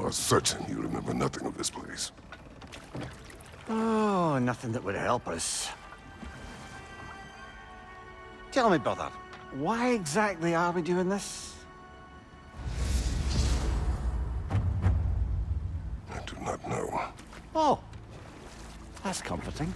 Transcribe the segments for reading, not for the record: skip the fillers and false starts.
are certain you remember nothing of this place. Oh, nothing that would help us. Tell me, brother, why exactly are we doing this? I do not know. Oh, that's comforting.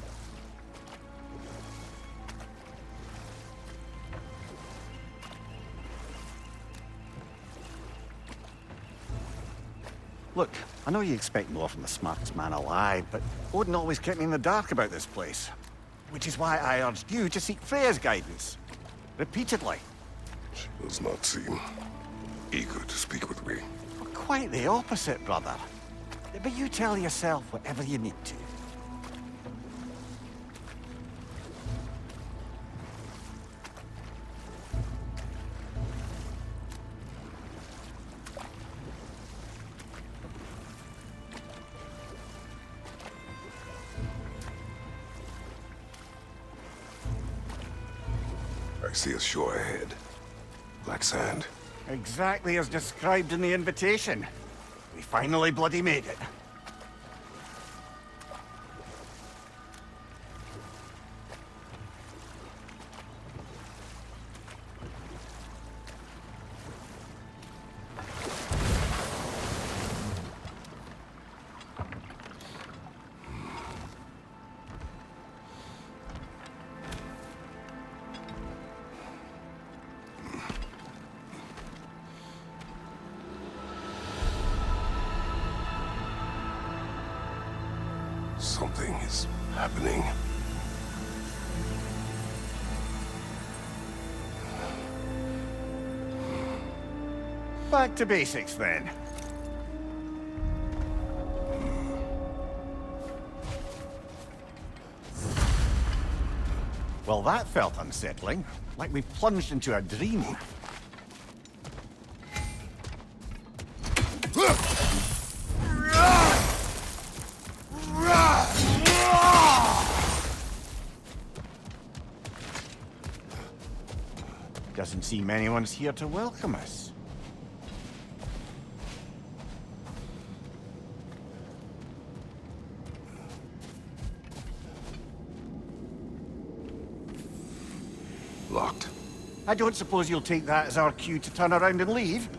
Look, I know you expect more from the smartest man alive, but Odin always kept me in the dark about this place. Which is why I urged you to seek Freya's guidance. Repeatedly. She does not seem eager to speak with me. Well, quite the opposite, brother. But you tell yourself whatever you need to. I see a shore ahead. Black sand. Exactly as described in the invitation. We finally bloody made it. Something is happening. Back to basics, then. Well, that felt unsettling. Like we plunged into a dream. Doesn't seem anyone's here to welcome us. Locked. I don't suppose you'll take that as our cue to turn around and leave?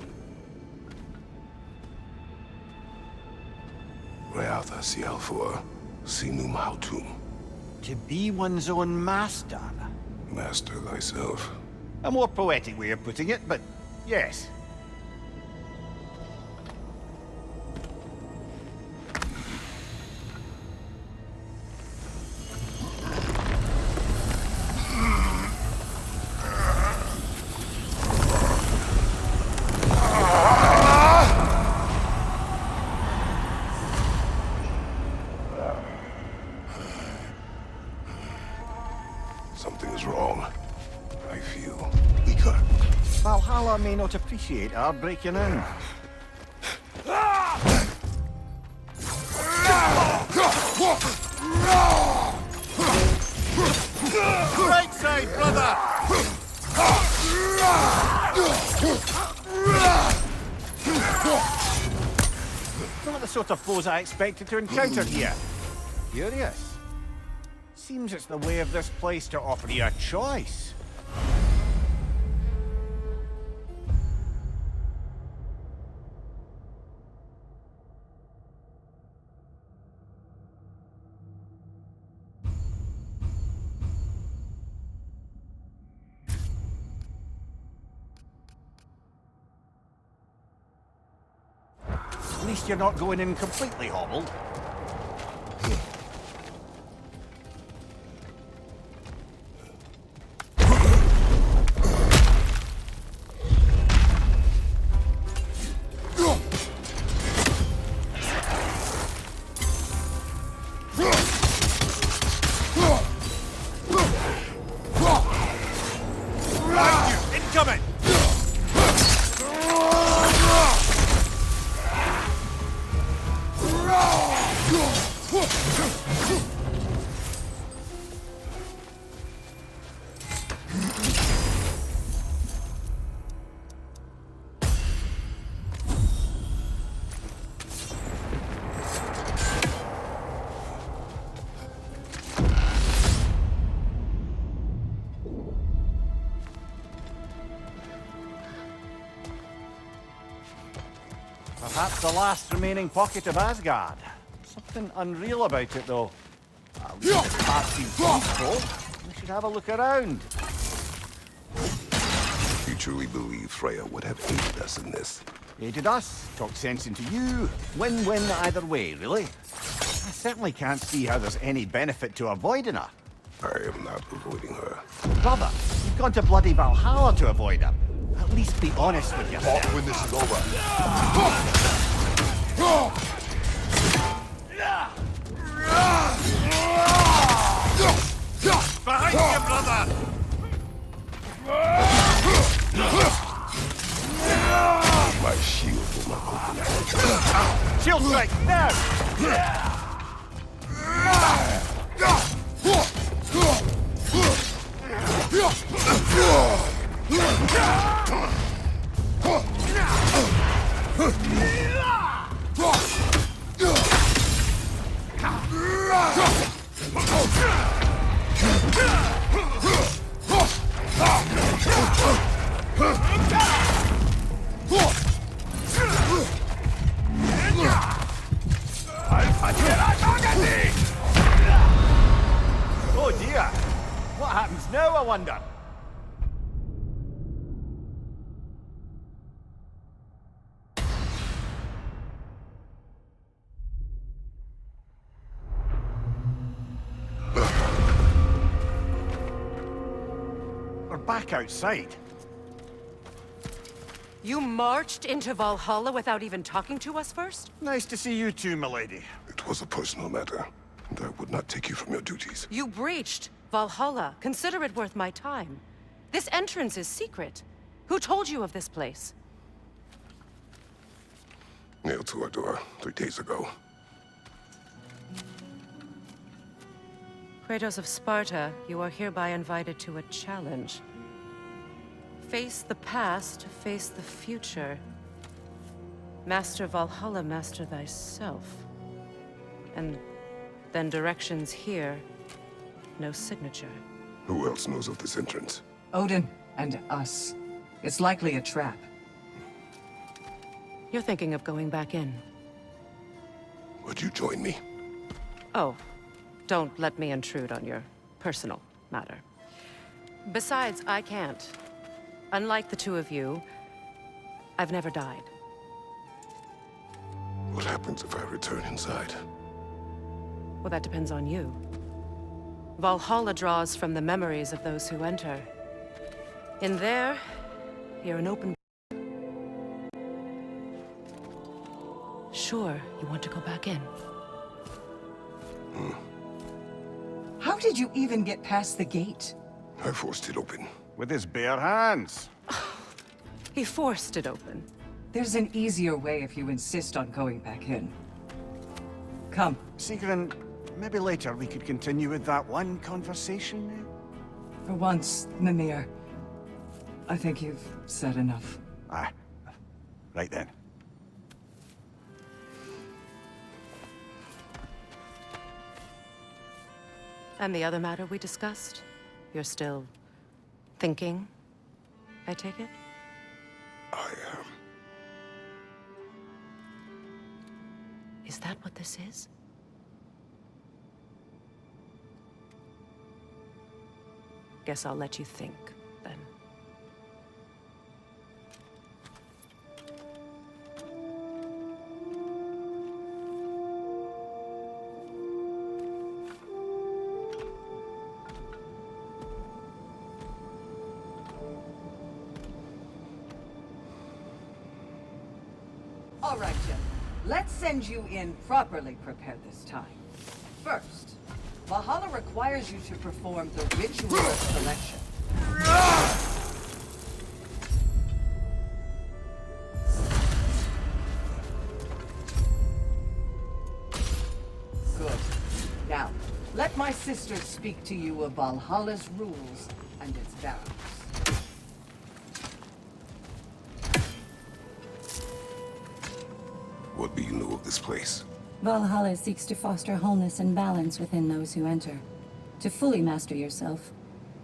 Reatha Sialfur, Sinum Hautum. To be one's own master. Master thyself. A more poetic way of putting it, but yes. Something is wrong. I feel weaker. Valhalla may not appreciate our breaking in. Right side, brother! Not the sort of foes I expected to encounter here. Curious. Seems it's the way of this place to offer you a choice. At least you're not going in completely hobbled. Incoming! the last remaining pocket of Asgard. Something unreal about it, though. This part seems peaceful. We should have a look around. You truly believe Freya would have aided us in this? Aided us, talked sense into you. Win-win either way, really. I certainly can't see how there's any benefit to avoiding her. I am not avoiding her. Brother, you've gone to bloody Valhalla to avoid her. At least be honest with yourself. Talk when this is over. Behind you, brother! My shield will not open that. Shield strike, now! Oh dear! What happens now, I wonder? We're back outside. You marched into Valhalla without even talking to us first? Nice to see you too, milady. It was a personal matter, and I would not take you from your duties. You breached Valhalla. Consider it worth my time. This entrance is secret. Who told you of this place? Nailed to our door 3 days ago. Kratos of Sparta, you are hereby invited to a challenge. Face the past, face the future. Master Valhalla, master thyself. And then directions here, no signature. Who else knows of this entrance? Odin and us. It's likely a trap. You're thinking of going back in. Would you join me? Oh, don't let me intrude on your personal matter. Besides, I can't. Unlike the two of you, I've never died. What happens if I return inside? Well, that depends on you. Valhalla draws from the memories of those who enter. In there, you're an open... Sure, you want to go back in. How did you even get past the gate? I forced it open. With his bare hands. He forced it open. There's an easier way if you insist on going back in. Come. Sigrun, maybe later we could continue with that one conversation. For once, Mimir. I think you've said enough. Ah, right then. And the other matter we discussed? You're still... thinking, I take it? I am. Is that what this is? Guess I'll let you think, then. All right, Jim. Let's send you in properly prepared this time. First, Valhalla requires you to perform the ritual of selection. Good. Now, let my sister speak to you of Valhalla's rules and its values. What do you know of this place? Valhalla seeks to foster wholeness and balance within those who enter. To fully master yourself,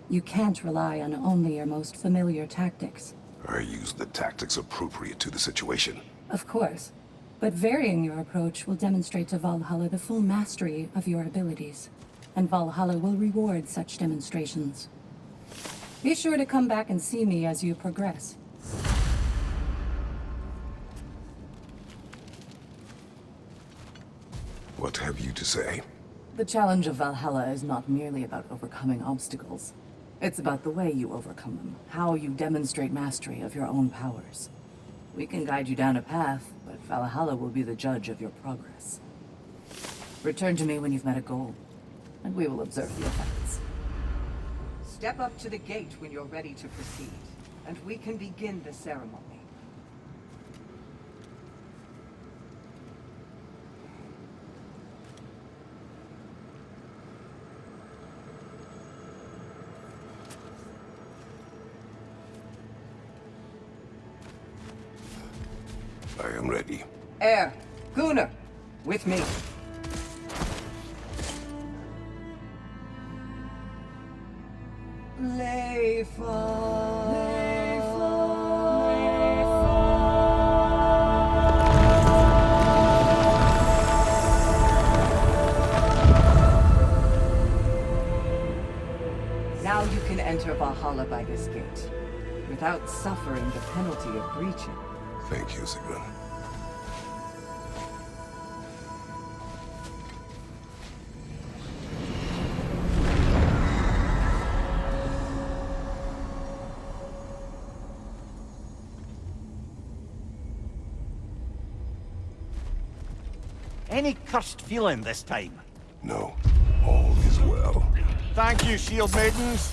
you can't rely on only your most familiar tactics. I use the tactics appropriate to the situation. Of course, But varying your approach will demonstrate to Valhalla the full mastery of your abilities, and Valhalla will reward such demonstrations. Be sure to come back and see me as you progress. What have you to say? The challenge of Valhalla is not merely about overcoming obstacles. It's about the way you overcome them, how you demonstrate mastery of your own powers. We can guide you down a path, but Valhalla will be the judge of your progress. Return to me when you've met a goal, and we will observe the effects. Step up to the gate when you're ready to proceed, and we can begin the ceremony. I am ready. Air, Gunnar, with me. Now you can enter Valhalla by this gate, without suffering the penalty of breaching. Thank you, Sigrun. Any cursed feeling this time? No, all is well. Thank you, shield maidens.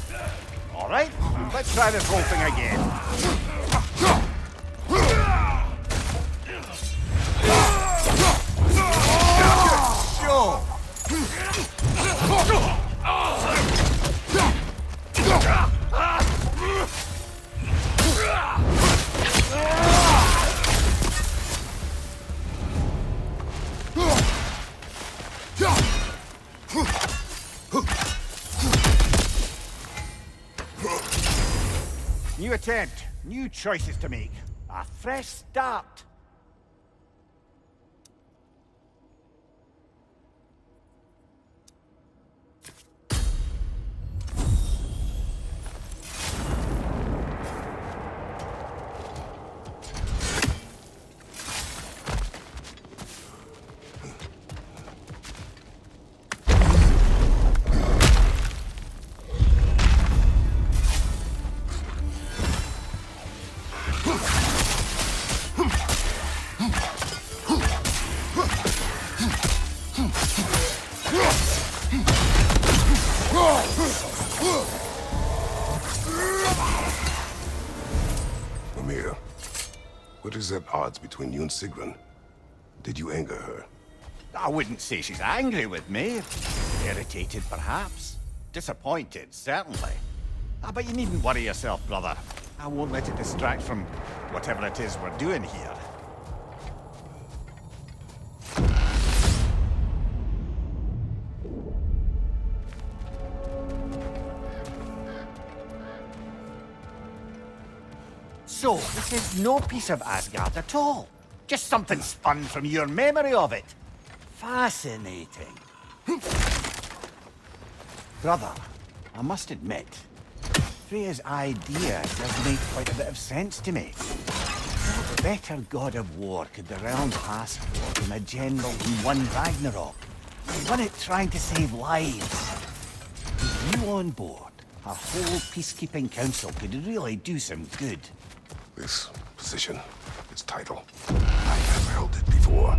All right, let's try this whole thing again. New attempt, new choices to make. A fresh start. Mimir, what is at odds between you and Sigrun? Did you anger her? I wouldn't say she's angry with me. Irritated, perhaps. Disappointed, certainly. But you needn't worry yourself, brother. I won't let it distract from whatever it is we're doing here. So, this is no piece of Asgard at all. Just something spun from your memory of it. Fascinating. Brother, I must admit, Freya's idea does make quite a bit of sense to me. What better god of war could the realm ask for than a general who won Ragnarok? He won it trying to save lives. With you on board, our whole peacekeeping council could really do some good. This position, this title, I have held it before.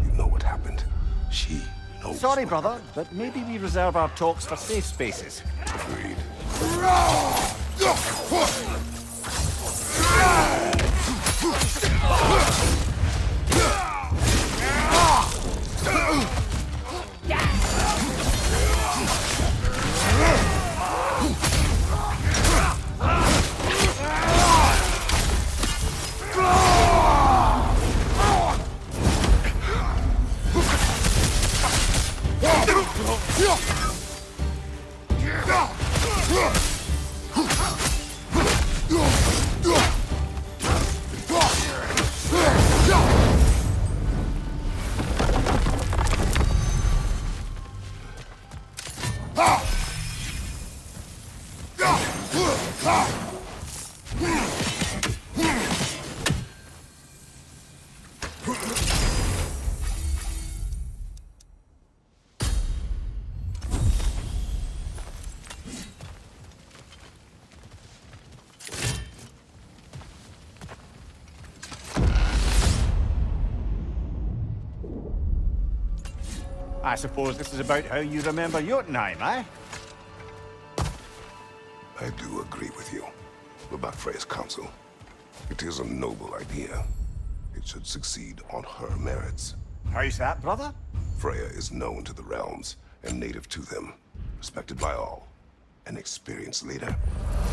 You know what happened. She knows. Sorry, what brother, happened. but maybe we reserve our talks for safe spaces. Agreed. I suppose this is about how you remember Jotunheim, eh? I do agree with you about Freya's council. It is a noble idea. It should succeed on her merits. How's that, brother? Freya is known to the realms and native to them, respected by all. An experienced leader.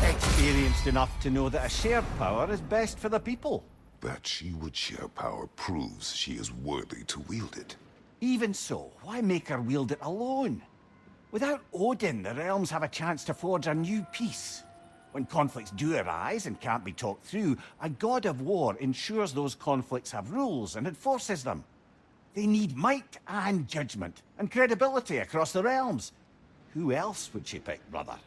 Experienced enough to know that a shared power is best for the people. That she would share power proves she is worthy to wield it. Even so, why make her wield it alone? Without Odin, the realms have a chance to forge a new peace. When conflicts do arise and can't be talked through, a god of war ensures those conflicts have rules and enforces them. They need might and judgment, and credibility across the realms. Who else would she pick, brother?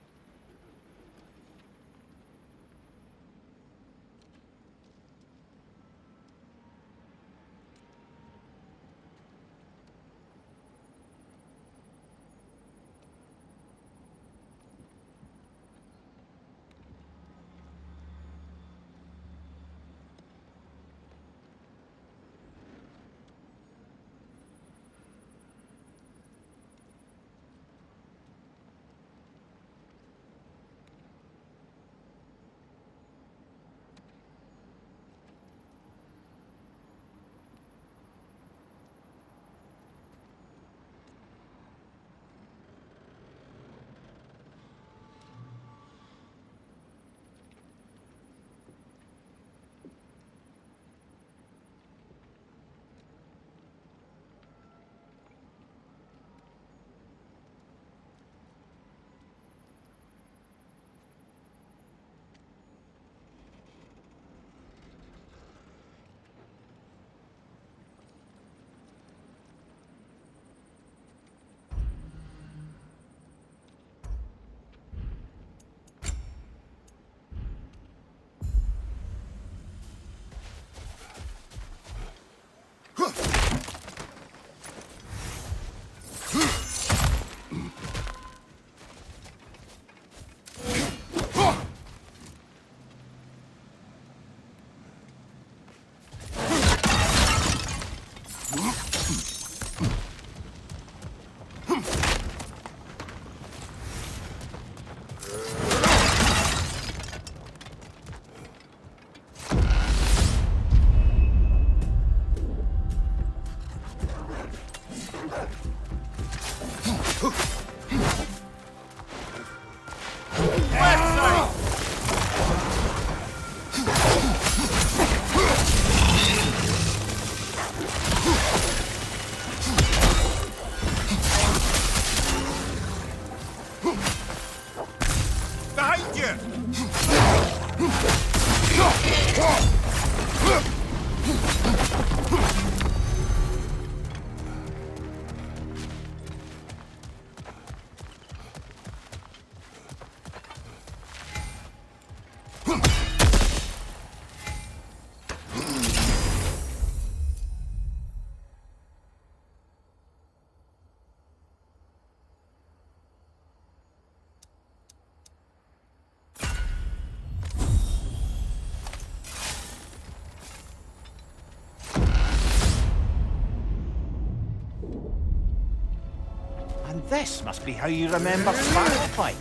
And this must be how you remember Firefight.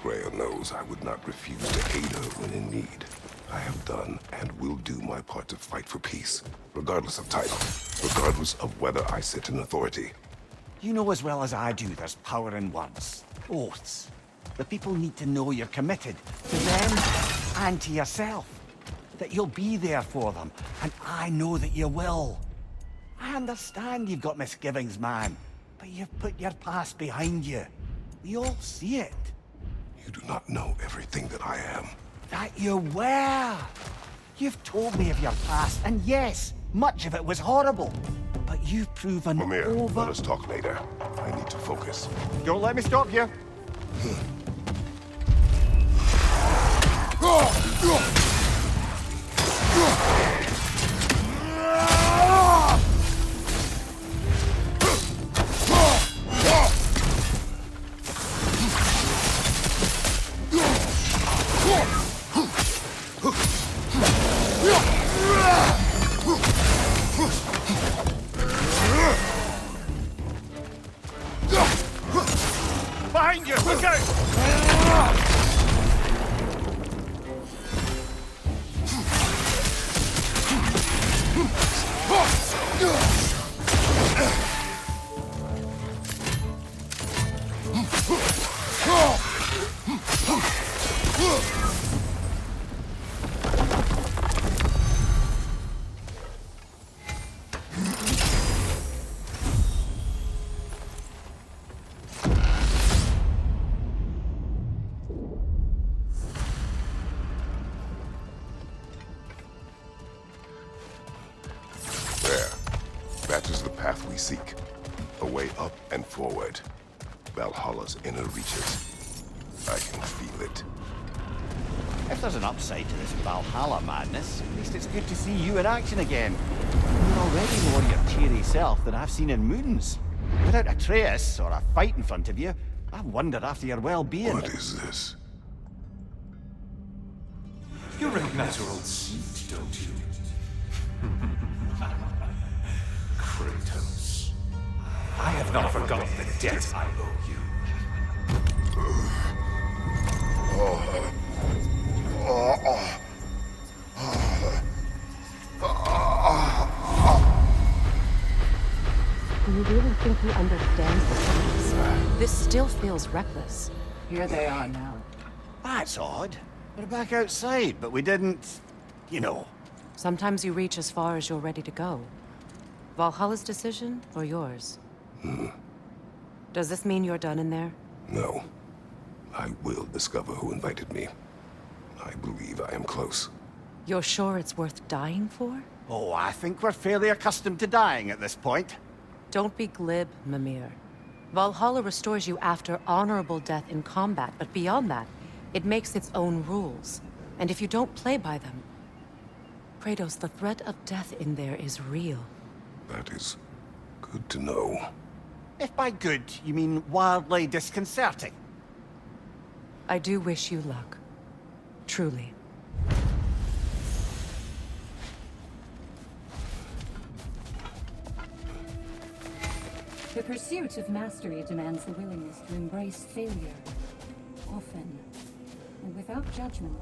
Freya knows I would not refuse to aid her when in need. I have done and will do my part to fight for peace, regardless of title, regardless of whether I sit in authority. You know as well as I do there's power in words. Oaths. The people need to know you're committed to them and to yourself. That you'll be there for them, and I know that you will. I understand you've got misgivings, man, but you've put your past behind you. We all see it. You do not know everything that I am. That you were. You've told me of your past, and yes, much of it was horrible. But you've proven Mimir, over... let us talk later. I need to focus. Don't let me stop you. path we seek. A way up and forward. Valhalla's inner reaches. I can feel it. If there's an upside to this Valhalla madness, at least it's good to see you in action again. You're already more your cheery self than I've seen in moons. Without Atreus or a fight in front of you, I wonder after your well-being. What is this? You recognize your old seat, don't you? Kratos. I have not forgotten the debt I owe you. Do you really think he understands this? This still feels reckless. Here they are now. That's odd. We're back outside, but we didn't... you know. Sometimes you reach as far as you're ready to go. Valhalla's decision, or yours? Does this mean you're done in there? No. I will discover who invited me. I believe I am close. You're sure it's worth dying for? Oh, I think we're fairly accustomed to dying at this point. Don't be glib, Mimir. Valhalla restores you after honorable death in combat, but beyond that, it makes its own rules. And if you don't play by them... Kratos, the threat of death in there is real. That is good to know. If by good, you mean wildly disconcerting. I do wish you luck. Truly. The pursuit of mastery demands the willingness to embrace failure, often, and without judgment.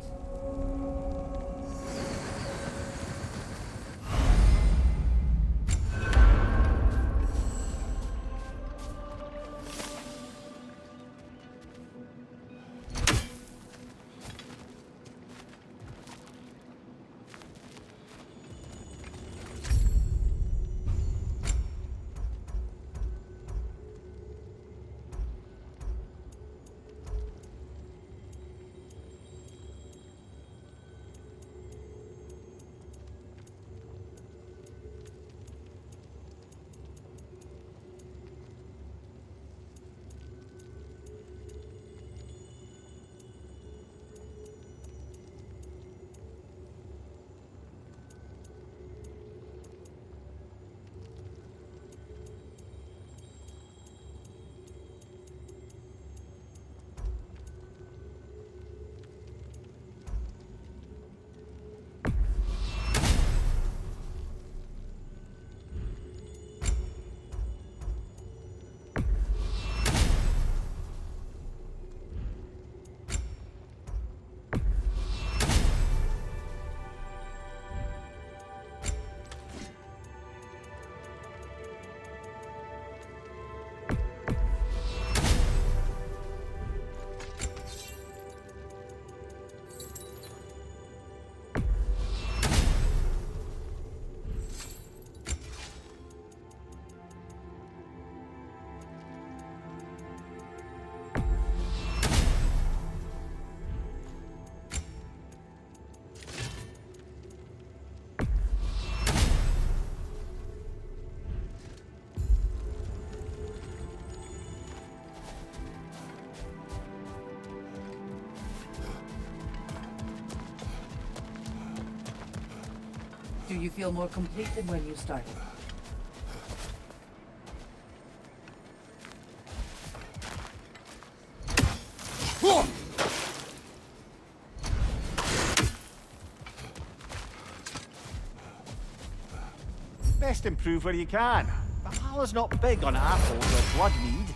Do you feel more complete than when you started? Best improve where you can. Valhalla's not big on apples or blood mead.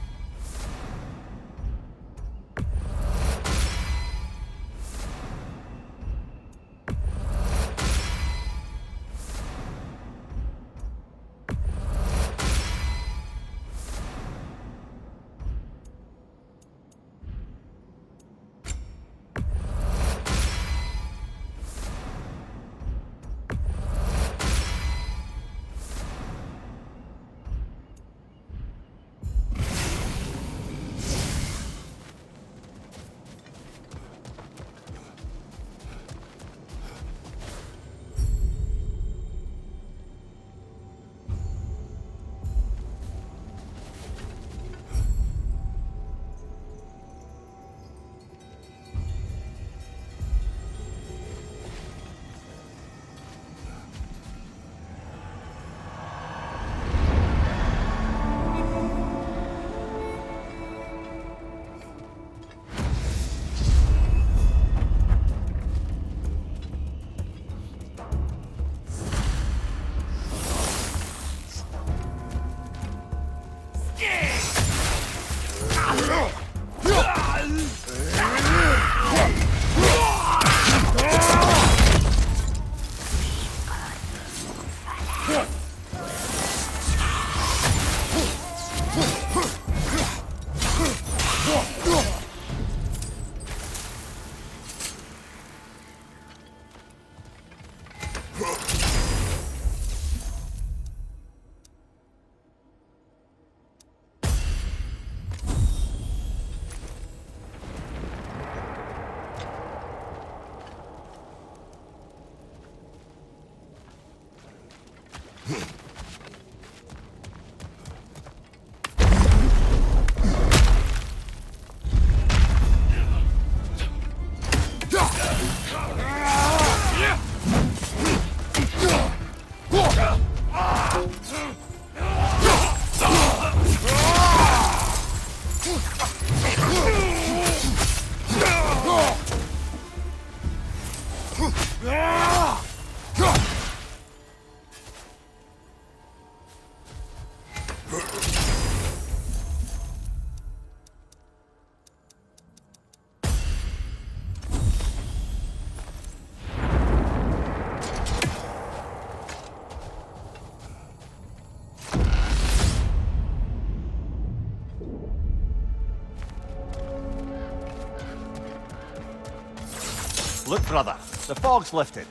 Look, brother, the fog's lifted.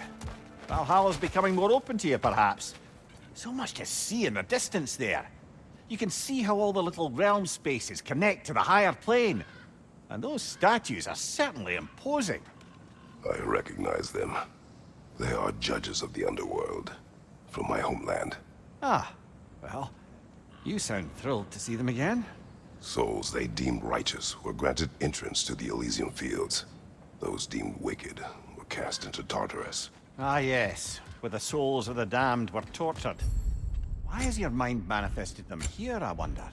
Valhalla's becoming more open to you, perhaps. So much to see in the distance there. You can see how all the little realm spaces connect to the higher plane. And those statues are certainly imposing. I recognize them. They are judges of the underworld, from my homeland. Ah, well, you sound thrilled to see them again. Souls they deemed righteous were granted entrance to the Elysium Fields. Those deemed wicked were cast into Tartarus. Ah, yes, where the souls of the damned were tortured. Why has your mind manifested them here, I wonder?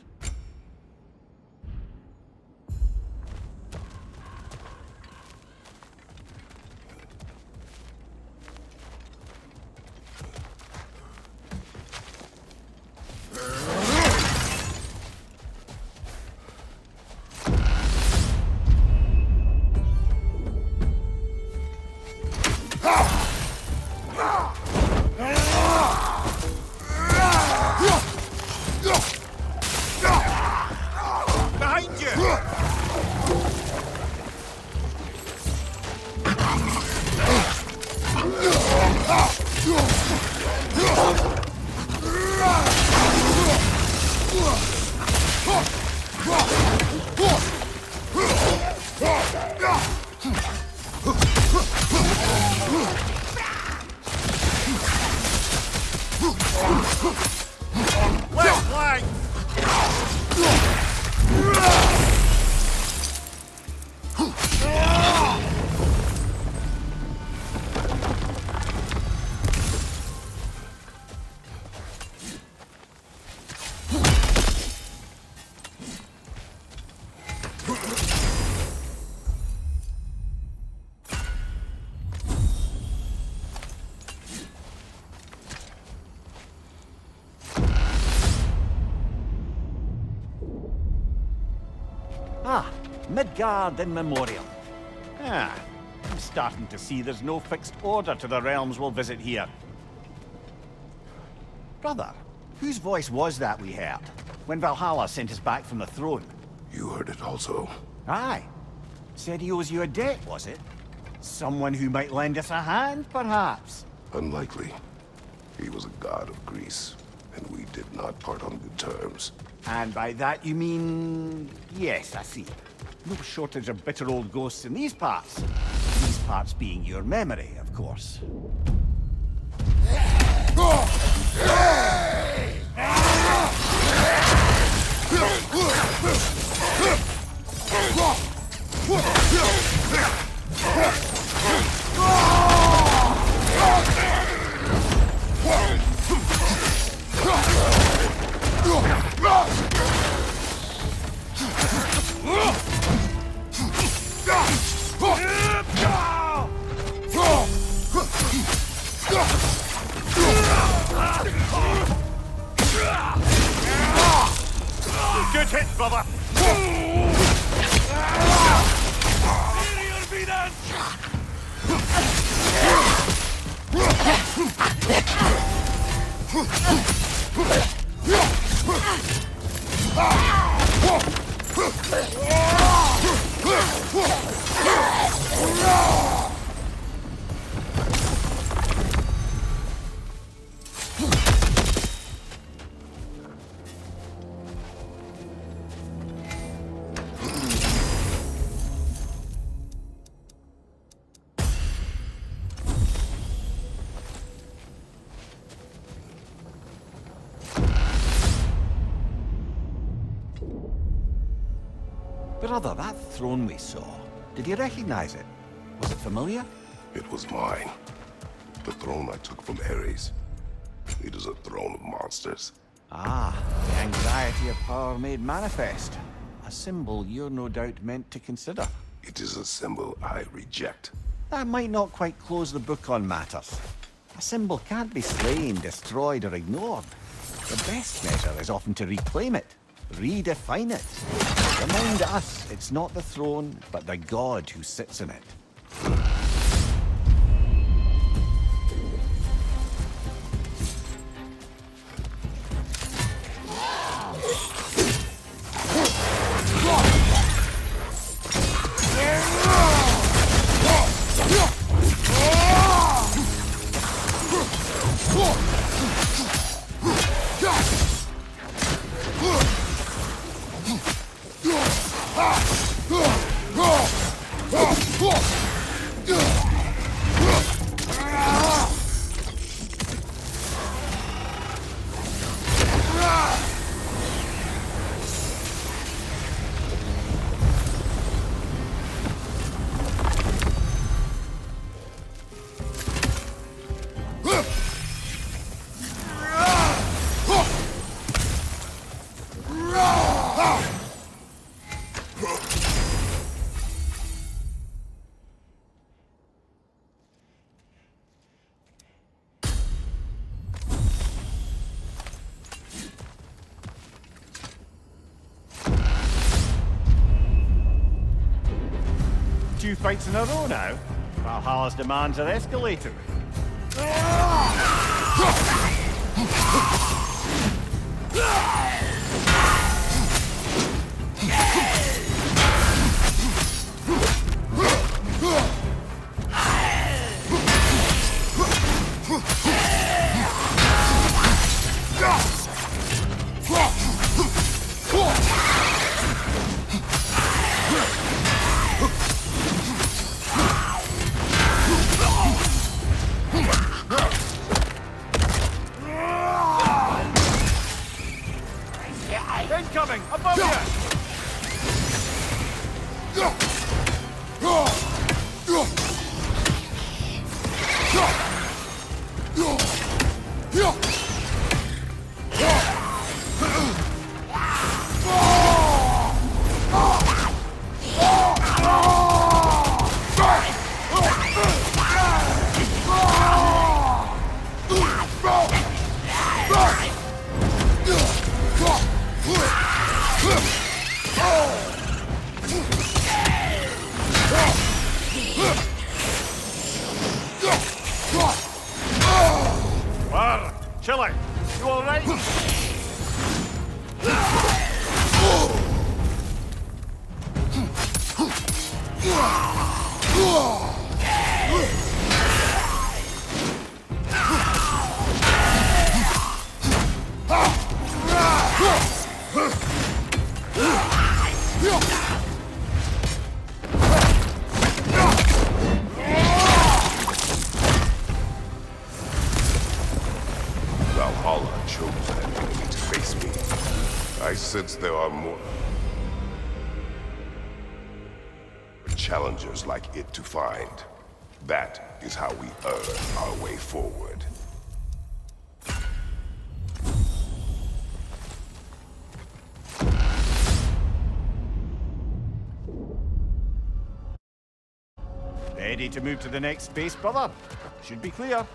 Ah, Midgard in memoriam. Ah, I'm starting to see there's no fixed order to the realms we'll visit here. Brother, whose voice was that we heard when Valhalla sent us back from the throne? You heard it also. Aye. Said he owes you a debt, was it? Someone who might lend us a hand, perhaps? Unlikely. He was a god of Greece, and we did not part on good terms. And by that you mean... Yes, I see. No shortage of bitter old ghosts in these parts. These parts being your memory, of course. Good hit, brother! Brother, that throne we saw, did you recognize it? Was it familiar? It was mine. The throne I took from Ares. It is a throne of monsters. Ah, the anxiety of power made manifest. A symbol you're no doubt meant to consider. It is a symbol I reject. That might not quite close the book on matters. A symbol can't be slain, destroyed, or ignored. The best measure is often to reclaim it, redefine it. Remind us it's not the throne, but the god who sits in it. 2 fights in a row now. Valhalla's demands are escalating. Incoming! Above you! Chilling. You all right? Valhalla chose an enemy to face me. I sense there are more challengers like it to find. That is how we earn our way forward. Ready to move to the next base, brother? Should be clear.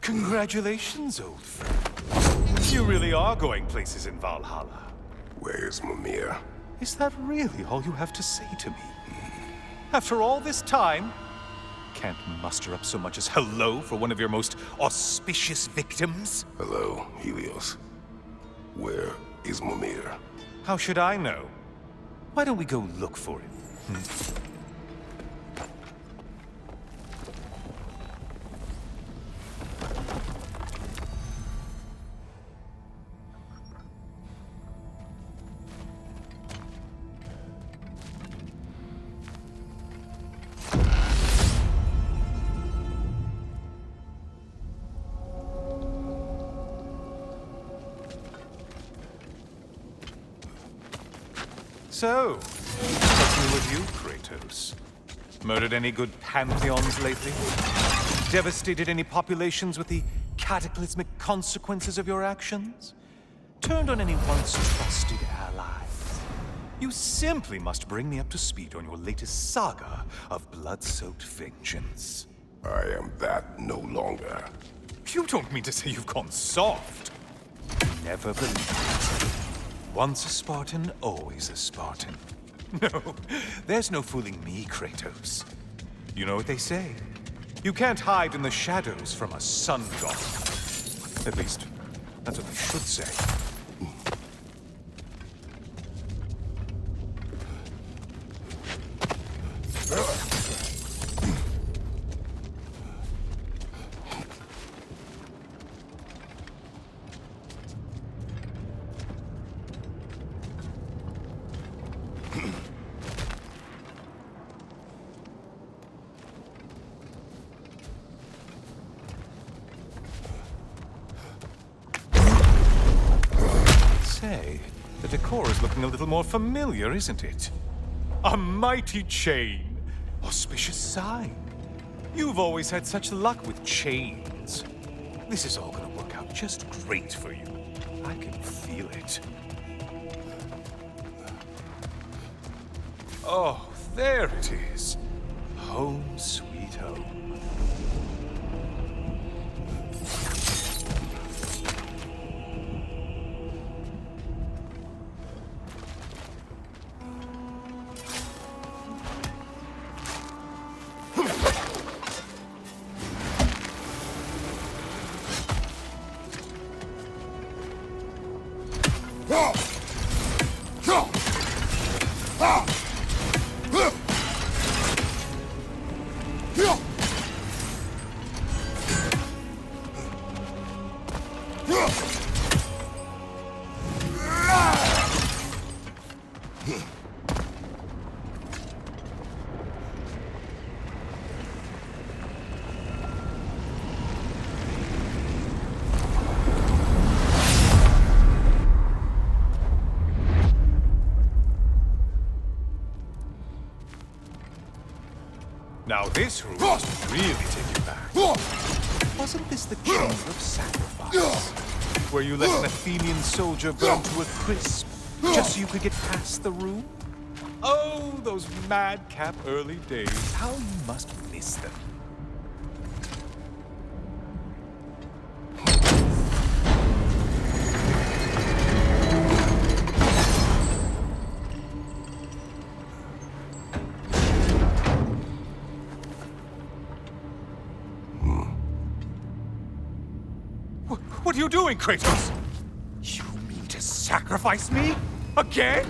Congratulations, old friend. You really are going places in Valhalla. Where's Mimir? Is that really all you have to say to me? After all this time, can't muster up so much as hello for one of your most auspicious victims? Hello, Helios. Where is Mimir? How should I know? Why don't we go look for him? So, what's new with you, Kratos? Murdered any good pantheons lately? Devastated any populations with the cataclysmic consequences of your actions? Turned on any once trusted allies? You simply must bring me up to speed on your latest saga of blood-soaked vengeance. I am that no longer. You don't mean to say you've gone soft? Never believed it. Once a Spartan, always a Spartan. No, there's no fooling me, Kratos. You know what they say? You can't hide in the shadows from a sun god. At least, that's what they should say. Say, the decor is looking a little more familiar, isn't it? A mighty chain. Auspicious sign. You've always had such luck with chains. This is all gonna work out just great for you. I can feel it. Oh, there it is. Home sweet home. Now this room must really take you back. Wasn't this the Chamber of Sacrifice? Where you let an Athenian soldier burn to a crisp, just so you could get past the room? Oh, those madcap early days. How you must miss them. What are you doing, Kratos? You mean to sacrifice me? Again?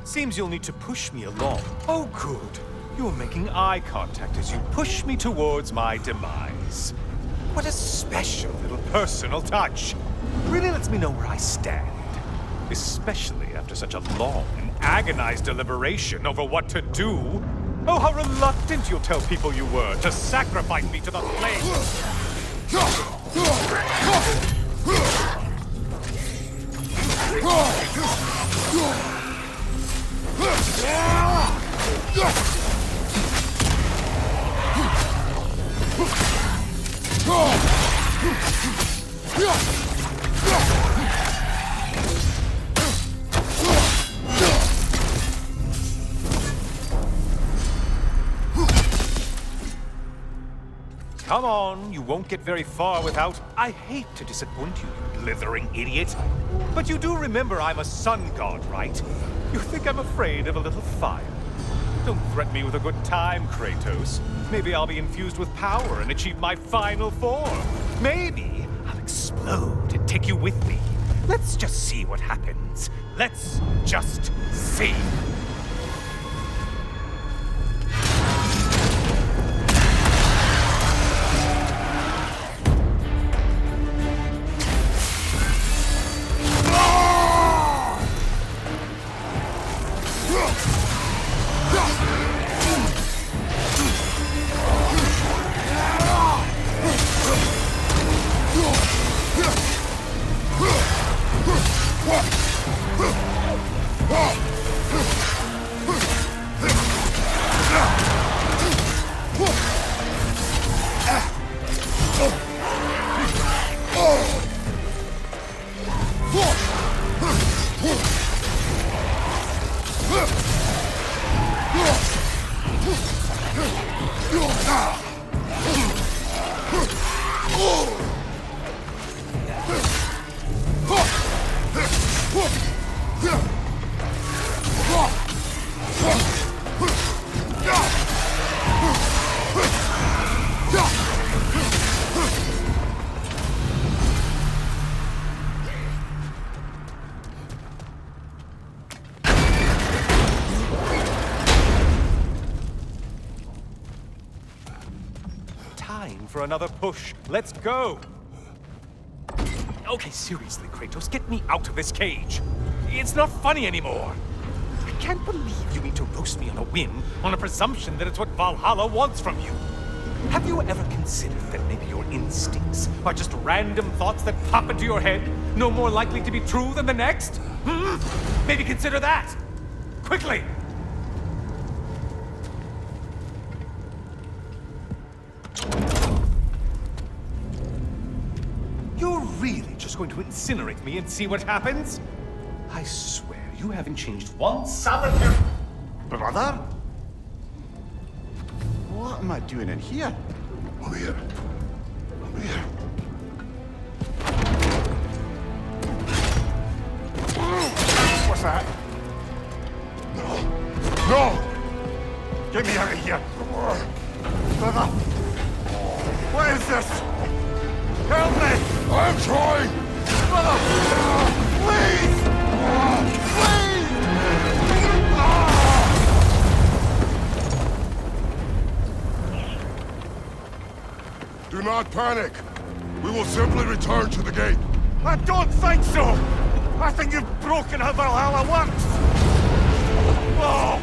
Seems you'll need to push me along. Oh, good. You're making eye contact as you push me towards my demise. What a special little personal touch. Really lets me know where I stand. Especially after such a long and agonized deliberation over what to do. Oh, how reluctant you'll tell people you were to sacrifice me to the flames. Come on, you won't get very far without... I hate to disappoint you, you blithering idiot. But you do remember I'm a sun god, right? You think I'm afraid of a little fire? Don't threaten me with a good time, Kratos. Maybe I'll be infused with power and achieve my final form. Maybe I'll explode and take you with me. Let's just see what happens. Let's just see. Time for another push. Let's go! Okay, seriously, Kratos, get me out of this cage. It's not funny anymore. I can't believe you mean to roast me on a whim, on a presumption that it's what Valhalla wants from you. Have you ever considered that maybe your instincts are just random thoughts that pop into your head, no more likely to be true than the next? Hmm? Maybe consider that! Quickly! You're really just going to incinerate me and see what happens? I swear, you haven't changed one solitary... Brother? What am I doing in here? Over here. Over here. What's that? No! No! Get me out of here! Brother! What is this? Help me! I'm trying! Brother! Please! Please! Do not panic! We will simply return to the gate. I don't think so! I think you've broken how Valhalla works! Oh!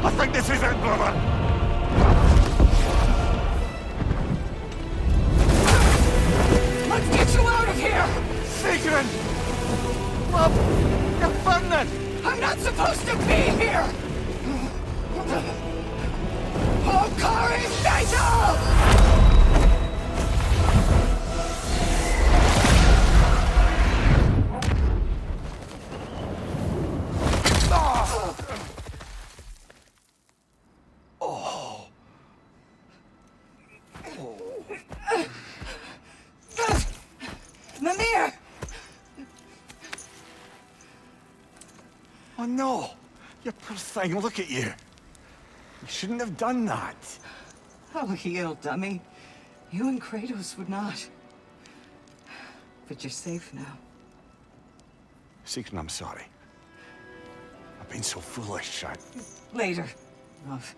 I think this is it, brother! Let's get you out of here! Sigrun! Love, you're burning! I'm not supposed to be here! Hokari Fatal! Mimir! Oh no! You poor thing, look at you! You shouldn't have done that! Oh, heal, dummy. You and Kratos would not. But you're safe now. Sigrun, I'm sorry. I've been so foolish, Later, love.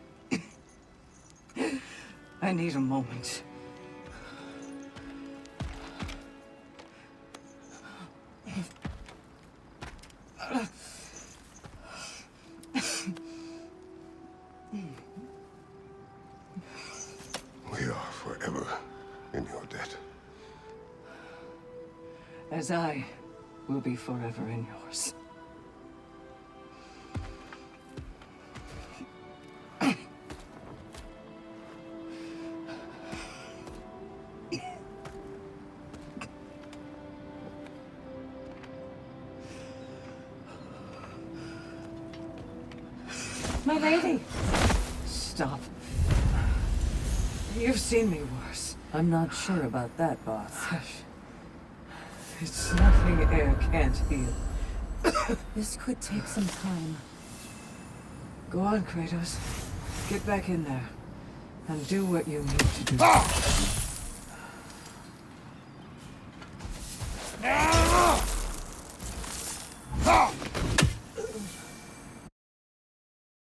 I need a moment. We are forever in your debt. As I will be forever in yours. My lady! Stop. You've seen me worse. I'm not sure about that, boss. It's nothing air can't heal. This could take some time. Go on, Kratos. Get back in there. And do what you need to do.